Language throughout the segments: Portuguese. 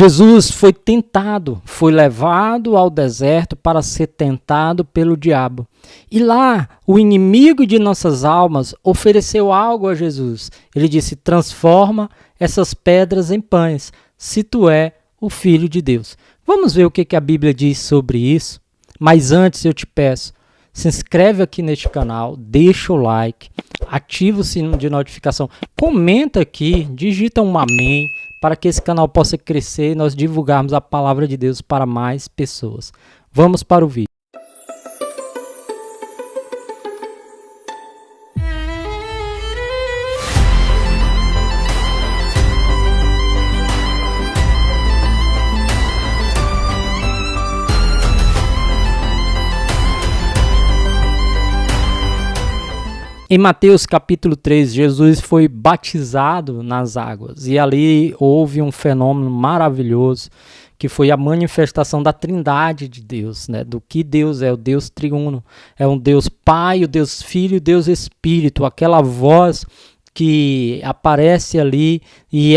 Jesus foi tentado, foi levado ao deserto para ser tentado pelo diabo. E lá, o inimigo de nossas almas ofereceu algo a Jesus. Ele disse: transforma essas pedras em pães, se tu é o Filho de Deus. Vamos ver o que a Bíblia diz sobre isso? Mas antes eu te peço, se inscreve aqui neste canal, deixa o like, ativa o sininho de notificação, comenta aqui, digita um amém, para que esse canal possa crescer e nós divulgarmos a palavra de Deus para mais pessoas. Vamos para o vídeo. Em Mateus capítulo 3, Jesus foi batizado nas águas e ali houve um fenômeno maravilhoso que foi a manifestação da trindade de Deus, né? Do que Deus é, o Deus triuno, é um Deus Pai, o Deus Filho, o Deus Espírito, aquela voz que aparece ali e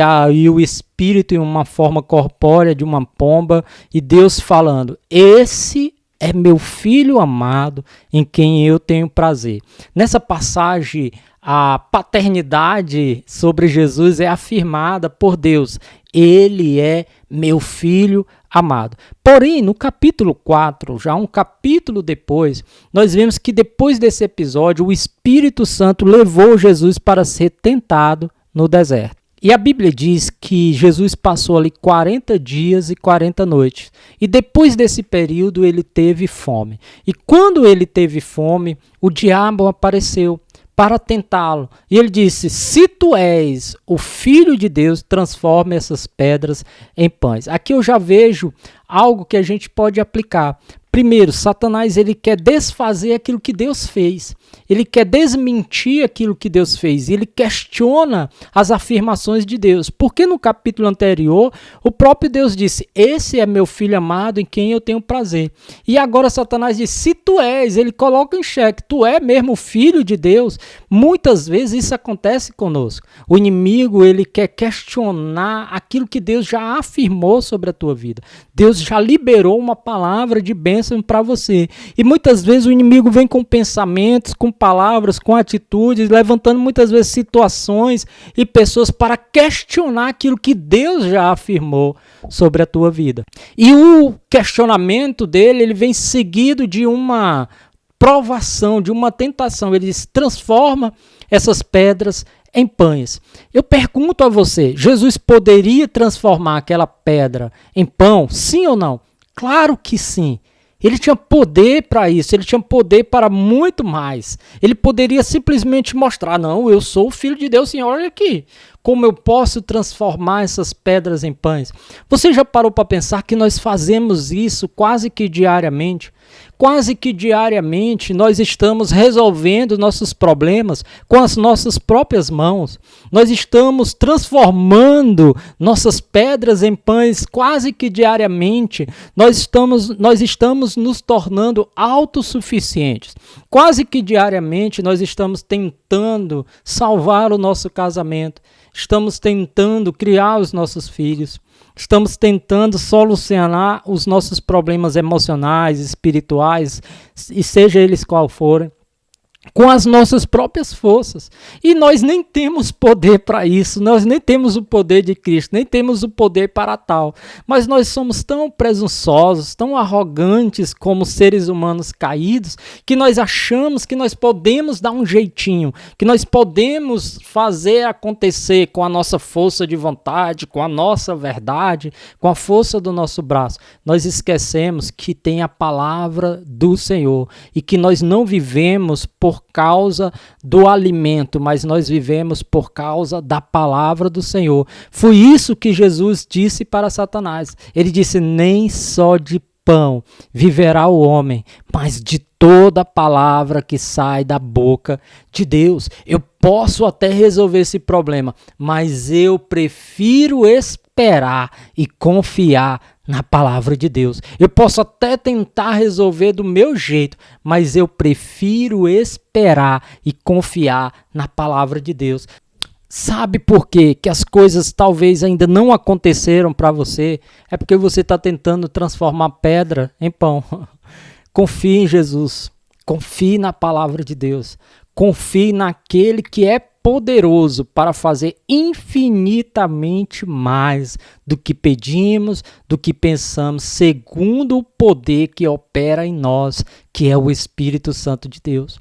o Espírito em uma forma corpórea de uma pomba e Deus falando: esse é meu Filho amado, em quem eu tenho prazer. Nessa passagem, a paternidade sobre Jesus é afirmada por Deus. Ele é meu Filho amado. Porém, no capítulo 4, já um capítulo depois, nós vemos que depois desse episódio, o Espírito Santo levou Jesus para ser tentado no deserto. E a Bíblia diz que Jesus passou ali 40 dias e 40 noites. E depois desse período ele teve fome. E quando ele teve fome, o diabo apareceu para tentá-lo. E ele disse: se tu és o Filho de Deus, transforma essas pedras em pães. Aqui eu já vejo algo que a gente pode aplicar. Primeiro, Satanás ele quer desfazer aquilo que Deus fez. Ele quer desmentir aquilo que Deus fez. Ele questiona as afirmações de Deus. Porque no capítulo anterior, o próprio Deus disse: esse é meu Filho amado em quem eu tenho prazer. E agora Satanás diz: se tu és, ele coloca em xeque, tu é mesmo o Filho de Deus. Muitas vezes isso acontece conosco. O inimigo ele quer questionar aquilo que Deus já afirmou sobre a tua vida. Deus já liberou uma palavra de bênção para você. E muitas vezes o inimigo vem com pensamentos, com palavras, com atitudes, levantando muitas vezes situações e pessoas para questionar aquilo que Deus já afirmou sobre a tua vida. E o questionamento dele, ele vem seguido de uma provação, de uma tentação. Ele diz: transforma essas pedras em pães. Eu pergunto a você, Jesus poderia transformar aquela pedra em pão? Sim ou não? Claro que sim. Ele tinha poder para isso, ele tinha poder para muito mais. Ele poderia simplesmente mostrar: não, eu sou o Filho de Deus, Senhor, olha aqui. Como eu posso transformar essas pedras em pães? Você já parou para pensar que nós fazemos isso quase que diariamente? Quase que diariamente nós estamos resolvendo nossos problemas com as nossas próprias mãos. Nós estamos transformando nossas pedras em pães quase que diariamente. Nós estamos nos tornando autossuficientes. Quase que diariamente nós estamos tentando salvar o nosso casamento. Estamos tentando criar os nossos filhos. Estamos tentando solucionar os nossos problemas emocionais, espirituais, e seja eles qual forem, com as nossas próprias forças. E nós nem temos poder para isso, nós nem temos o poder de Cristo, nem temos o poder para tal. Mas nós somos tão presunçosos, tão arrogantes como seres humanos caídos, que nós achamos que nós podemos dar um jeitinho, que nós podemos fazer acontecer com a nossa força de vontade, com a nossa verdade, com a força do nosso braço. Nós esquecemos que tem a palavra do Senhor e que nós não vivemos por causa do alimento, mas nós vivemos por causa da palavra do Senhor. Foi isso que Jesus disse para Satanás. Ele disse: nem só de pão viverá o homem, mas de toda palavra que sai da boca de Deus. Eu posso até resolver esse problema, mas eu prefiro esperar e confiar na palavra de Deus. Eu posso até tentar resolver do meu jeito, mas eu prefiro esperar e confiar na palavra de Deus. Sabe por quê? Que as coisas talvez ainda não aconteceram para você? É porque você está tentando transformar pedra em pão. Confie em Jesus. Confie na palavra de Deus. Confie naquele que é poderoso para fazer infinitamente mais do que pedimos, do que pensamos, segundo o poder que opera em nós, que é o Espírito Santo de Deus.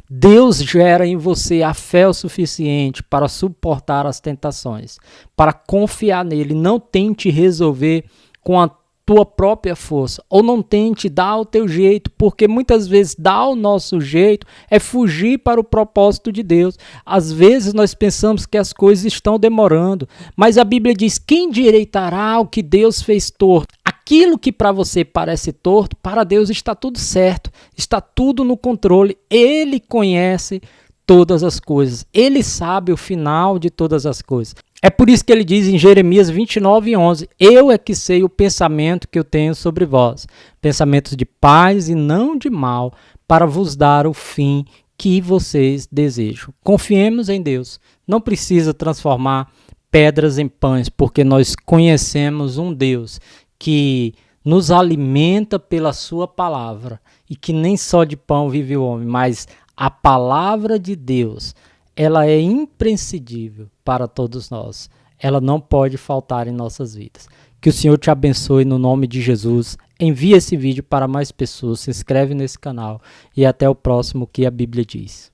Deus gera em você a fé o suficiente para suportar as tentações, para confiar nele. Não tente resolver com a tua própria força, ou não tente dar o teu jeito, porque muitas vezes dar o nosso jeito é fugir para o propósito de Deus. Às vezes nós pensamos que as coisas estão demorando, mas a Bíblia diz: quem endireitará o que Deus fez torto? Aquilo que para você parece torto, para Deus está tudo certo, está tudo no controle. Ele conhece todas as coisas, ele sabe o final de todas as coisas. É por isso que ele diz em Jeremias 29:11, eu é que sei o pensamento que eu tenho sobre vós, pensamentos de paz e não de mal, para vos dar o fim que vocês desejam. Confiemos em Deus, não precisa transformar pedras em pães, porque nós conhecemos um Deus que nos alimenta pela sua palavra, e que nem só de pão vive o homem, mas a palavra de Deus, ela é imprescindível para todos nós. Ela não pode faltar em nossas vidas. Que o Senhor te abençoe no nome de Jesus. Envie esse vídeo para mais pessoas, se inscreve nesse canal e até o próximo que a Bíblia diz.